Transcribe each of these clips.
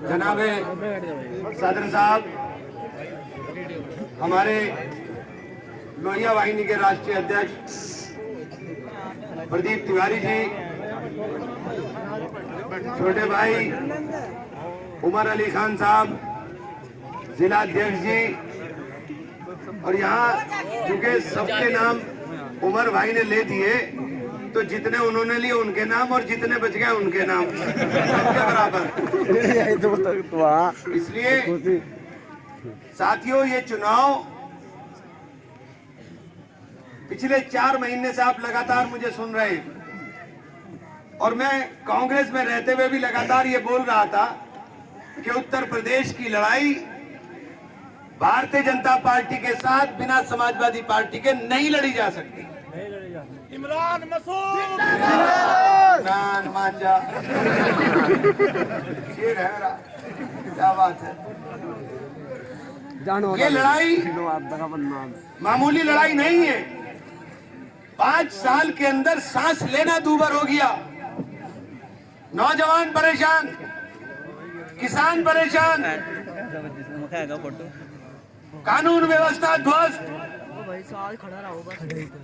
जनाब सदर साहब, हमारे लोहिया वाहिनी के राष्ट्रीय अध्यक्ष प्रदीप तिवारी जी, छोटे भाई उमर अली खान साहब, जिला अध्यक्ष जी, और यहाँ चूंकि सबके नाम उमर भाई ने ले दिए तो जितने उन्होंने लिए उनके नाम और जितने बच गए उनके नाम सबके बराबर। इसलिए साथियों, ये चुनाव पिछले 4 महीने से आप लगातार मुझे सुन रहे हैं और मैं कांग्रेस में रहते हुए भी लगातार ये बोल रहा था कि उत्तर प्रदेश की लड़ाई भारतीय जनता पार्टी के साथ बिना समाजवादी पार्टी के नहीं लड़ी जा सकती। इमरान मसूद, इमरान मांझा, शेर है मेरा, क्या बात है। ये लड़ाई मामूली लड़ाई नहीं है। 5 साल के अंदर सांस लेना दूभर हो गया। नौजवान परेशान, किसान परेशान, कानून व्यवस्था ध्वस्त।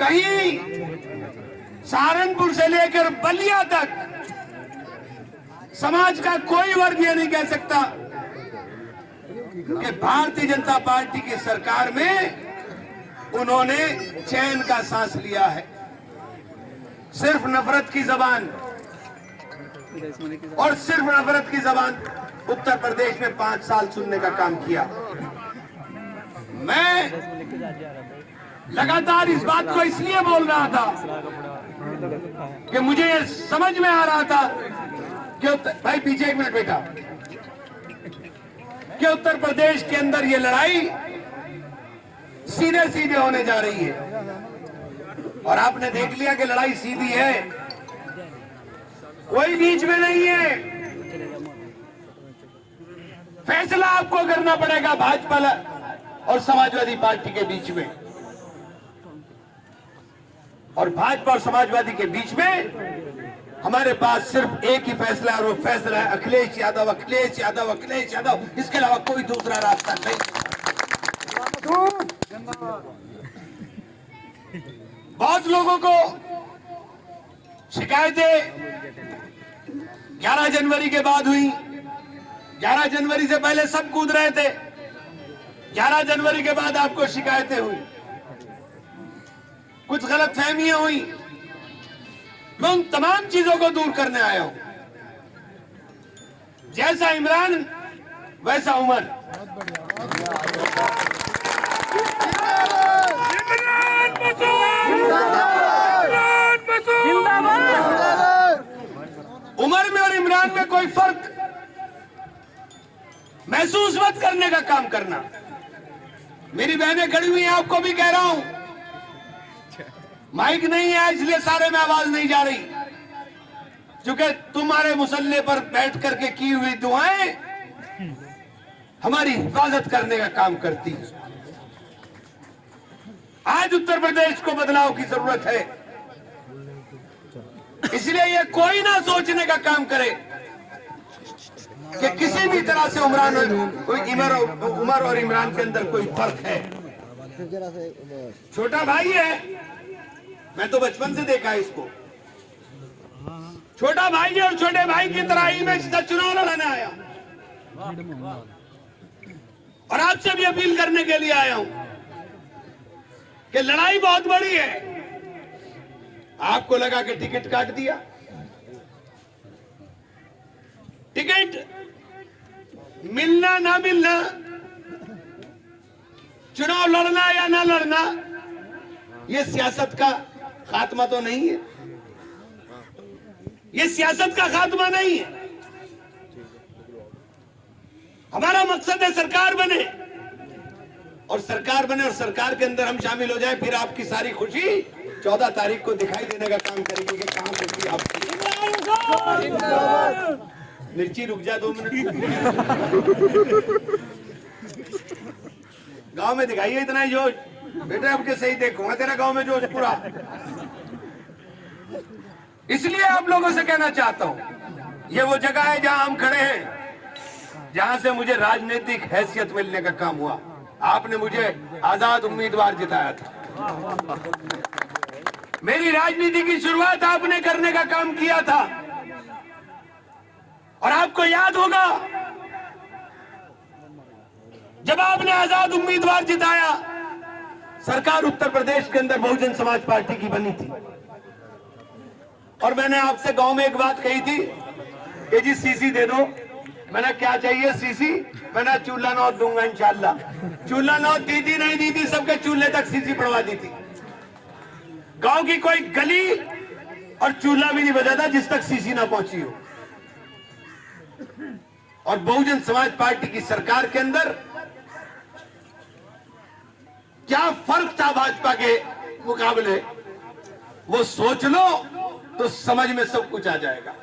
कहीं सहारनपुर से लेकर बलिया तक समाज का कोई वर्ग ये नहीं कह सकता कि भारतीय जनता पार्टी की सरकार में उन्होंने चैन का सांस लिया है। सिर्फ नफरत की जबान और सिर्फ नफरत की जबान उत्तर प्रदेश में 5 साल सुनने का काम किया। मैं लगातार इस बात को इसलिए बोल रहा था कि मुझे ये समझ में आ रहा था कि भाई पीछे 1 मिनट बेटा, कि उत्तर प्रदेश के अंदर ये लड़ाई सीधे सीधे होने जा रही है और आपने देख लिया कि लड़ाई सीधी है, कोई बीच में नहीं है। फैसला आपको करना पड़ेगा भाजपा और समाजवादी पार्टी के बीच में, और भाजपा और समाजवादी के बीच में हमारे पास सिर्फ एक ही फैसला है और वो फैसला है अखिलेश यादव, अखिलेश यादव, अखिलेश यादव। इसके अलावा कोई दूसरा रास्ता नहीं। बहुत लोगों को शिकायतें 11 जनवरी के बाद हुई। 11 जनवरी से पहले सब कूद रहे थे, 11 जनवरी के बाद आपको शिकायतें हुई, कुछ गलतफहमियां हुई। मैं उन तमाम चीजों को दूर करने आया हूं। जैसा इमरान वैसा उमर। उमर में और इमरान में कोई फर्क महसूस मत करने का काम करना। मेरी बहनें खड़ी हुई हैं, आपको भी कह रहा हूं, माइक नहीं है इसलिए सारे में आवाज नहीं जा रही, क्योंकि तुम्हारे मुसल्ले पर बैठ करके की हुई दुआएं हमारी हिफाजत करने का काम करती है। आज उत्तर प्रदेश को बदलाव की जरूरत है, इसलिए ये कोई ना सोचने का काम करे कि किसी भी तरह से उमर और इमरान के अंदर कोई फर्क है। छोटा भाई है, मैं तो बचपन से देखा है इसको। छोटा भाई और छोटे भाई की तरह ही मैं इसका चुनाव लड़ने आया और आपसे भी अपील करने के लिए आया हूं कि लड़ाई बहुत बड़ी है। आपको लगा कि टिकट काट दिया, टिकट मिलना ना मिलना, चुनाव लड़ना या ना लड़ना, ये सियासत का खात्मा तो नहीं है, ये सियासत का खात्मा नहीं है। हमारा मकसद है सरकार बने और सरकार बने और सरकार के अंदर हम शामिल हो जाए, फिर आपकी सारी खुशी 14 तारीख को दिखाई देने का काम करेंगे कि कहां खुशी आपकी। मिर्ची रुक जा 2 मिनट। गांव में दिखाइए इतना ही जोश बेटे, अब के सही देखूंगा तेरा गांव में जोश पूरा। इसलिए आप लोगों से कहना चाहता हूं ये वो जगह है जहां हम खड़े हैं, जहां से मुझे राजनीतिक हैसियत मिलने का काम हुआ। आपने मुझे आजाद उम्मीदवार जिताया था। मेरी राजनीति की शुरुआत आपने करने का काम किया था। और आपको याद होगा जब आपने आजाद उम्मीदवार जिताया, सरकार उत्तर प्रदेश के अंदर बहुजन समाज पार्टी की बनी थी। और मैंने आपसे गांव में एक बात कही थी कि जी सीसी दे दो। मैंने क्या चाहिए सीसी? मैंने चूल्हा नौत दूंगा इंशाल्लाह। चूल्हा नौत दी थी नहीं दी थी, सबके चूल्हे तक सीसी पड़वा दी थी। गांव की कोई गली और चूल्हा भी नहीं बचा था जिस तक सीसी ना पहुंची हो। और बहुजन समाज पार्टी की सरकार के अंदर क्या फर्क था भाजपा के मुकाबले, वो सोच लो तो समझ में सब कुछ आ जाएगा।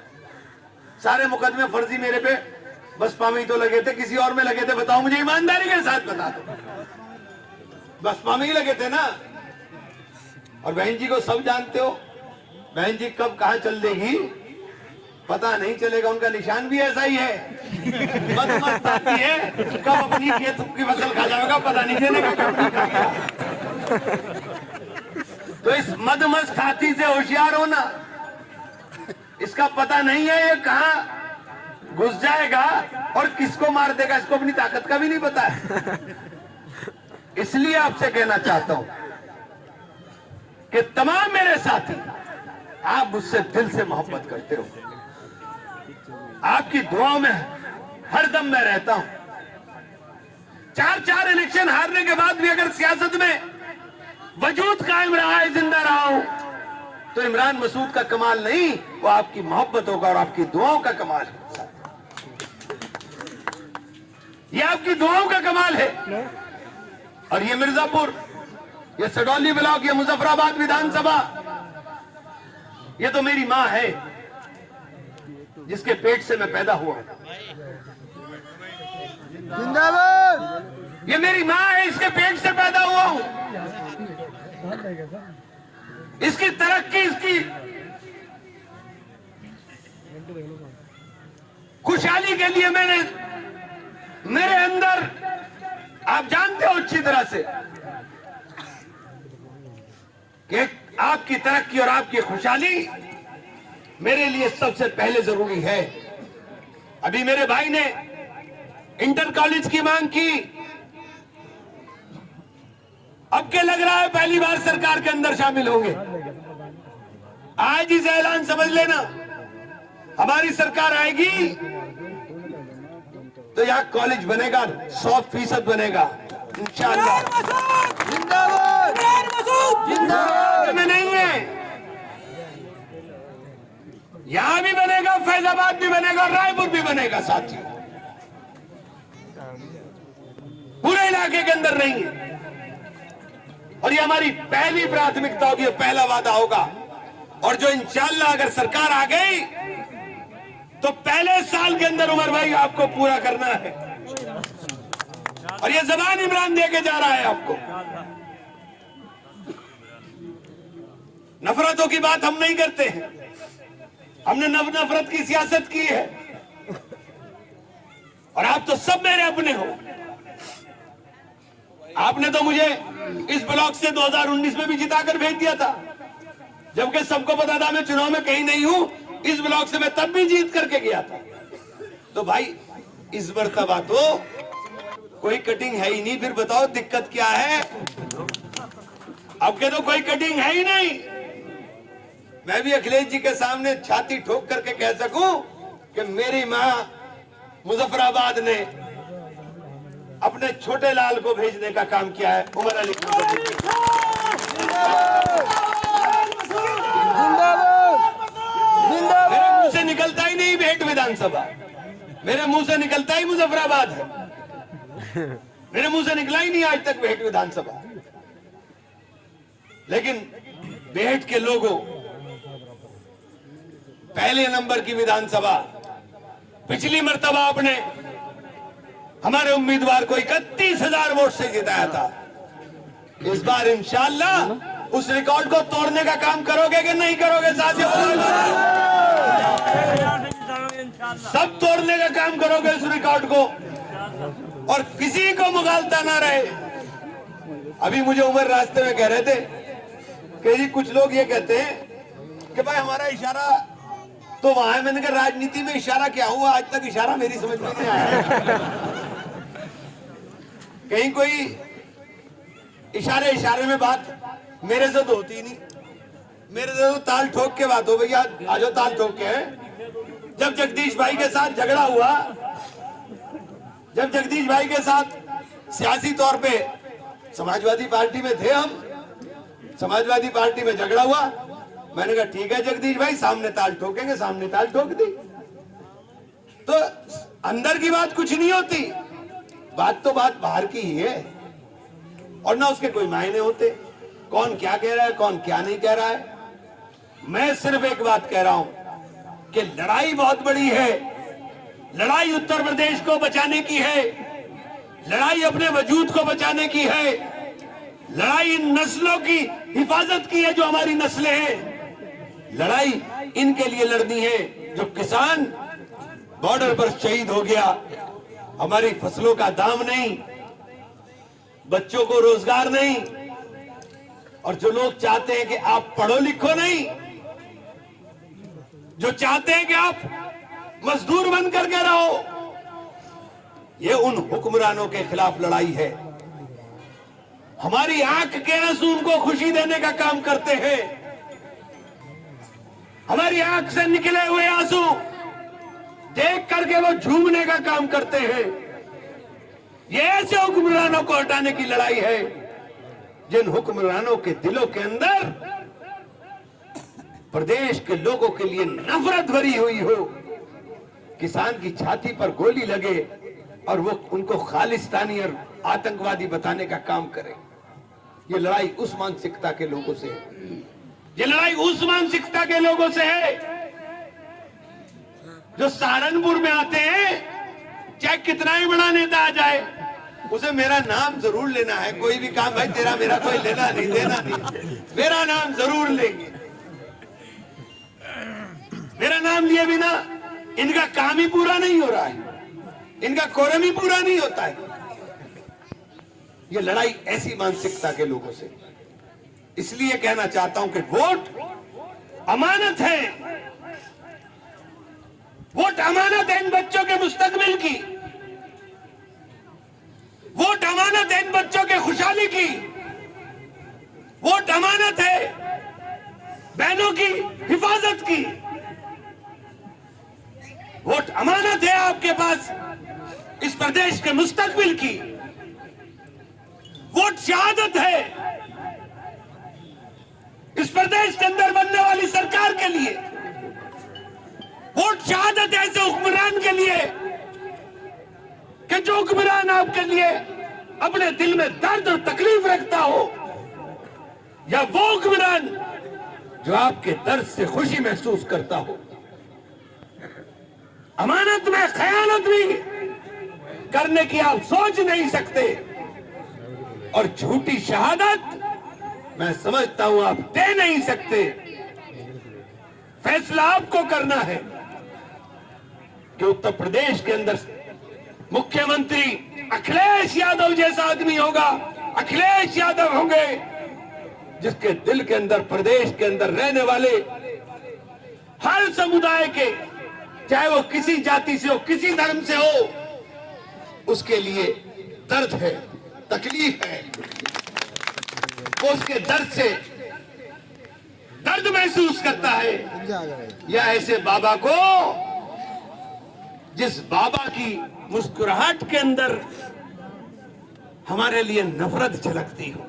सारे मुकदमे फर्जी मेरे पे बसपा में ही तो लगे थे, किसी और में लगे थे? बताओ मुझे, ईमानदारी के साथ बता दो। बसपा में ही लगे थे ना। और बहन जी को सब जानते हो, बहन जी कब कहां चल देगी पता नहीं चलेगा। उनका निशान भी ऐसा ही है, मस्त आती है, कब अपनी खेत की फसल खा जाएगा पता नहीं चलेगा। तो इस मदमस्त हाथी से होशियार होना, इसका पता नहीं है ये कहां घुस जाएगा और किसको मार देगा, इसको अपनी ताकत का भी नहीं पता है। इसलिए आपसे कहना चाहता हूं कि तमाम मेरे साथी, आप मुझसे दिल से मोहब्बत करते हो, आपकी दुआओं में हरदम मैं रहता हूं। 4 इलेक्शन हारने के बाद भी अगर सियासत में वजूद कायम रहा है, जिंदा रहा हूं, तो इमरान मसूद का कमाल नहीं, वो आपकी मोहब्बत होगा और आपकी दुआओं का कमाल है। ये आपकी दुआओं का कमाल है। और ये मिर्जापुर, ये सडौली ब्लॉक, ये मुजफ्फराबाद विधानसभा, ये तो मेरी मां है जिसके पेट से मैं पैदा हुआ। जिंदाबाद। ये मेरी मां है, इसके पेट से पैदा हुआ हूं। इसकी तरक्की, इसकी खुशहाली के लिए मैंने मेरे अंदर, आप जानते हो अच्छी तरह से कि आपकी तरक्की और आपकी खुशहाली मेरे लिए सबसे पहले जरूरी है। अभी मेरे भाई ने इंटर कॉलेज की मांग की, अब के लग रहा है पहली बार सरकार के अंदर शामिल होंगे। आज ही से ऐलान समझ लेना, हमारी सरकार आएगी तो यहां कॉलेज बनेगा, 100% बनेगा इंशाअल्लाह। जिंदाबाद। जिंदाबाद में नहीं है, यहां भी बनेगा, फैजाबाद भी बनेगा, रायपुर भी बनेगा साथी, पूरे इलाके के अंदर नहीं है। और ये हमारी पहली प्राथमिकता होगी, पहला वादा होगा। और जो इंशाअल्लाह अगर सरकार आ गई तो पहले साल के अंदर उमर भाई आपको पूरा करना है। और ये जबान इमरान दे के जा रहा है आपको। नफरतों की बात हम नहीं करते हैं, हमने नफरत की सियासत की है। और आप तो सब मेरे अपने हो। आपने तो मुझे इस ब्लॉक से 2019 में भी जिताकर भेज दिया था, जबकि सबको पता था मैं चुनाव में कहीं नहीं हूं। इस ब्लॉक से मैं तब भी जीत करके गया था। तो भाई इस मर्तबा तो कोई कटिंग है ही नहीं, फिर बताओ दिक्कत क्या है? अब के तो कोई कटिंग है ही नहीं। मैं भी अखिलेश जी के सामने छाती ठोक करके कह सकूं कि मेरी मां मुजफ्फराबाद ने अपने छोटे लाल को भेजने का काम किया है, उमर अली खान। मेरे मुंह से निकलता ही नहीं भेंट विधानसभा, मेरे मुंह से निकलता ही मुजफ्फराबाद है। मेरे मुंह से निकला ही नहीं आज तक भेंट विधानसभा। लेकिन भेंट के लोगों, पहले नंबर की विधानसभा, पिछली मर्तबा आपने हमारे उम्मीदवार को 31,000 वोट से जिताया था। इस बार इंशाअल्लाह उस रिकॉर्ड को तोड़ने का काम करोगे कि नहीं करोगे साथियों? सब तोड़ने का काम करोगे इस रिकॉर्ड को, और किसी को मुगालता ना रहे। अभी मुझे उमर रास्ते में कह रहे थे कि जी कुछ लोग ये कहते हैं कि भाई हमारा इशारा तो वहां है। मैंने कहा राजनीति में इशारा क्या हुआ, आज तक इशारा मेरी समझ में नहीं आया। कहीं कोई इशारे में बात मेरे से तो होती नहीं, मेरे से तो ताल ठोक के बात हो भैया, आज ताल ठोक के है। जब जगदीश भाई के साथ झगड़ा हुआ, जब जगदीश भाई के साथ सियासी तौर पे समाजवादी पार्टी में थे हम, समाजवादी पार्टी में झगड़ा हुआ, मैंने कहा ठीक है जगदीश भाई, सामने ताल ठोकेंगे, सामने ताल ठोक दी। तो अंदर की बात कुछ नहीं होती, बात तो बात बाहर की ही है, और ना उसके कोई मायने होते, कौन क्या कह रहा है, कौन क्या नहीं कह रहा है। मैं सिर्फ एक बात कह रहा हूं कि लड़ाई बहुत बड़ी है, लड़ाई उत्तर प्रदेश को बचाने की है, लड़ाई अपने वजूद को बचाने की है, लड़ाई इन नस्लों की हिफाजत की है जो हमारी नस्लें हैं, लड़ाई इनके लिए लड़नी है जो किसान बॉर्डर पर शहीद हो गया, हमारी फसलों का दाम नहीं, बच्चों को रोजगार नहीं, और जो लोग चाहते हैं कि आप पढ़ो लिखो नहीं, जो चाहते हैं कि आप मजदूर बन करके रहो, ये उन हुक्मरानों के खिलाफ लड़ाई है। हमारी आंख के आंसू उनको खुशी देने का काम करते हैं, हमारी आंख से निकले हुए आंसू देख करके वो झूमने का काम करते हैं। ये ऐसे हुक्मरानों को हटाने की लड़ाई है जिन हुक्मरानों के दिलों के अंदर प्रदेश के लोगों के लिए नफरत भरी हुई हो, किसान की छाती पर गोली लगे और वो उनको खालिस्तानी और आतंकवादी बताने का काम करे। ये लड़ाई उस मानसिकता के लोगों से है, ये लड़ाई उस मानसिकता के लोगों से है जो सहारनपुर में आते हैं, चाहे कितना ही बड़ा नेता आ जाए, उसे मेरा नाम जरूर लेना है। कोई भी काम भाई तेरा मेरा कोई लेना नहीं देना नहीं, मेरा नाम जरूर लेंगे। मेरा नाम लिए बिना इनका काम ही पूरा नहीं हो रहा है, इनका कोरम ही पूरा नहीं होता है। ये लड़ाई ऐसी मानसिकता के लोगों से, इसलिए कहना चाहता हूं कि वोट अमानत है, वोट अमानत है इन बच्चों के मुस्तकबिल की, वोट अमानत है इन बच्चों के खुशहाली की, वोट अमानत है बहनों की हिफाजत की, वोट अमानत है आपके पास इस प्रदेश के मुस्तकबिल की, वोट शहादत है इस प्रदेश के अंदर बनने वाली सरकार के लिए, वोट शहादत है ऐसे हुक्मरान के लिए कि जो हुक्मरान आपके लिए अपने दिल में दर्द और तकलीफ रखता हो, या वो हुक्मरान जो आपके दर्द से खुशी महसूस करता हो। अमानत में खयानत भी करने की आप सोच नहीं सकते, और झूठी शहादत मैं समझता हूं आप दे नहीं सकते। फैसला आपको करना है कि उत्तर प्रदेश के अंदर मुख्यमंत्री अखिलेश यादव जैसा आदमी होगा, अखिलेश यादव होंगे जिसके दिल के अंदर, प्रदेश के अंदर रहने वाले हर समुदाय के, चाहे वो किसी जाति से हो, किसी धर्म से हो, उसके लिए दर्द है, तकलीफ है, वो उसके दर्द से दर्द महसूस करता है। या ऐसे बाबा को, जिस बाबा की मुस्कुराहट के अंदर हमारे लिए नफरत झलकती हो,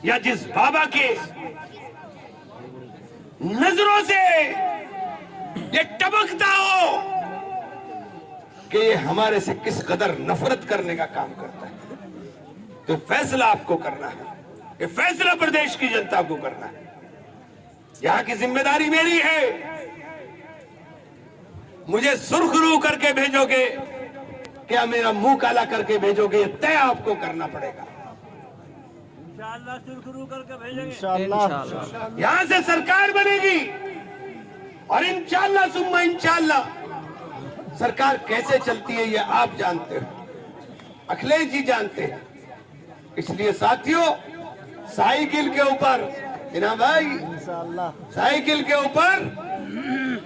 या जिस बाबा के नजरों से ये टपकता हो कि ये हमारे से किस कदर नफरत करने का काम करता है। तो फैसला आपको करना है, ये फैसला प्रदेश की जनता को करना है। यहां की जिम्मेदारी मेरी है, मुझे सुर्खरू करके भेजोगे क्या मेरा मुंह काला करके भेजोगे, ये तय आपको करना पड़ेगा। इंशाअल्लाह सुर्खरू करके भेजेंगे। इंशाअल्लाह। यहां से सरकार बनेगी और इंशाअल्लाह सुम्मा इंशाअल्लाह सरकार कैसे चलती है ये आप जानते हो, अखिलेश जी जानते हैं। इसलिए साथियों, साइकिल के ऊपर इना भाई, साइकिल के ऊपर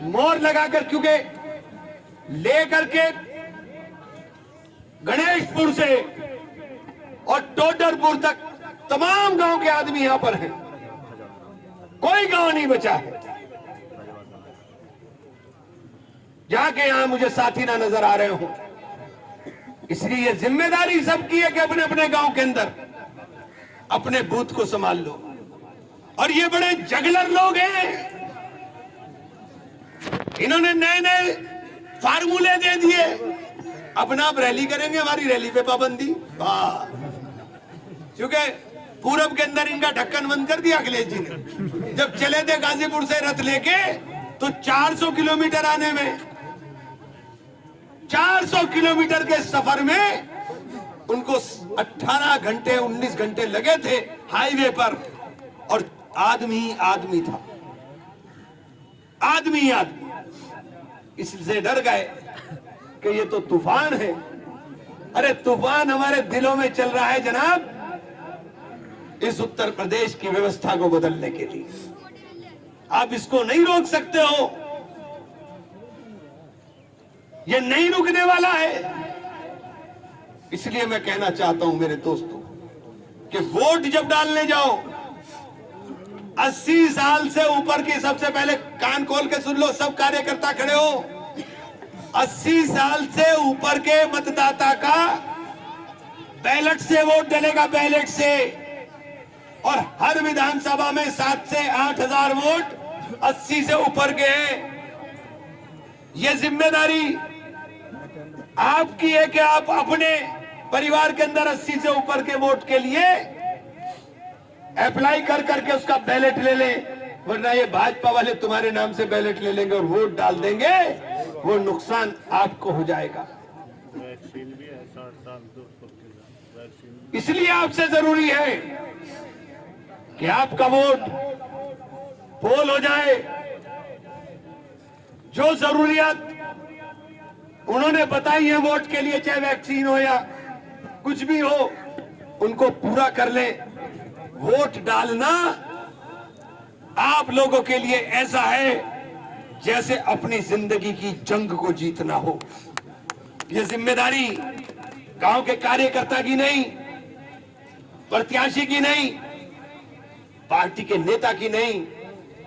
मोहर लगाकर, क्योंकि लेकर के गणेशपुर से और टोडरपुर तक तमाम गांव के आदमी यहां पर हैं, कोई गांव नहीं बचा है जहां के यहां मुझे साथी ना नजर आ रहे हो। इसलिए ये जिम्मेदारी सबकी है कि अपने अपने गांव के अंदर अपने बूथ को संभाल लो। और ये बड़े जगलर लोग हैं, इन्होंने नए नए फार्मूले दे दिए। अपना आप रैली करेंगे, हमारी रैली पे पाबंदी, वाह, क्योंकि पूरब के अंदर इनका ढक्कन बंद कर दिया अखिलेश जी ने। जब चले थे गाजीपुर से रथ लेके तो 400 किलोमीटर आने में, 400 किलोमीटर के सफर में उनको 18 घंटे 19 घंटे लगे थे हाईवे पर, और आदमी ही आदमी था, आदमी ही आदमी। इससे डर गए कि ये तो तूफान है। अरे तूफान हमारे दिलों में चल रहा है जनाब, इस उत्तर प्रदेश की व्यवस्था को बदलने के लिए। आप इसको नहीं रोक सकते हो, ये नहीं रुकने वाला है। इसलिए मैं कहना चाहता हूं मेरे दोस्तों कि वोट जब डालने जाओ, 80 साल से ऊपर की, सबसे पहले कान खोल के सुन लो सब कार्यकर्ता खड़े हो, 80 साल से ऊपर के मतदाता का बैलेट से वोट डलेगा, बैलेट से। और हर विधानसभा में 7 से 8 हजार वोट 80 से ऊपर के हैं। ये जिम्मेदारी आपकी है कि आप अपने परिवार के अंदर 80 से ऊपर के वोट के लिए अप्लाई कर करके उसका बैलेट ले लें, वरना ये भाजपा वाले तुम्हारे नाम से बैलेट ले लेंगे और वोट डाल देंगे, वो नुकसान आपको हो जाएगा। इसलिए आपसे जरूरी है कि आपका वोट पोल हो जाए। जो जरूरियात उन्होंने बताई है वोट के लिए, चाहे वैक्सीन हो या कुछ भी हो, उनको पूरा कर ले। वोट डालना आप लोगों के लिए ऐसा है जैसे अपनी जिंदगी की जंग को जीतना हो। ये जिम्मेदारी गांव के कार्यकर्ता की नहीं, प्रत्याशी की नहीं, पार्टी के नेता की नहीं,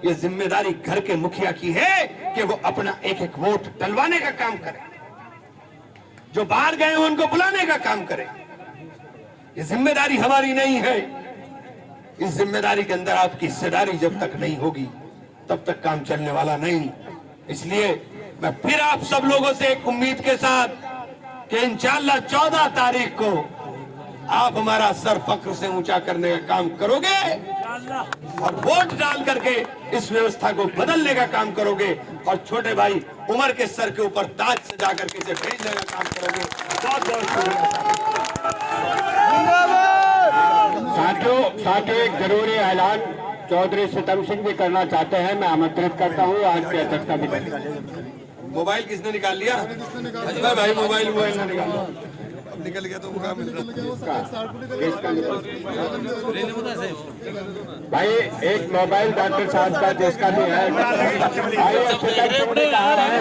ये जिम्मेदारी घर के मुखिया की है कि वो अपना एक एक वोट डलवाने का काम करे, जो बाहर गए हो उनको बुलाने का काम करे। ये जिम्मेदारी हमारी नहीं है। इस जिम्मेदारी के अंदर आपकी हिस्सेदारी जब तक नहीं होगी तब तक काम चलने वाला नहीं। इसलिए मैं फिर आप सब लोगों से एक उम्मीद के साथ कि इंशाअल्लाह 14 तारीख को आप हमारा सर फख्र से ऊंचा करने का काम करोगे और वोट डाल करके इस व्यवस्था को बदलने का काम करोगे, और छोटे भाई उमर के सर के ऊपर ताज सजा करके इसे भेजने का काम करोगे। बहुत बहुत शुक्रिया। साथियों एक जरूरी ऐलान चौधरी सितम सिंह भी करना चाहते हैं, मैं आमंत्रित करता हूँ आज की अध्यक्षता भी। मोबाइल किसने निकाल लिया? भाई मोबाइल ना निकालो, अब निकल गया तो मुकाम मिल रहा। भाई एक मोबाइल डॉक्टर साहब का जिसका भी है, भाई सितम सिंह ने कहा है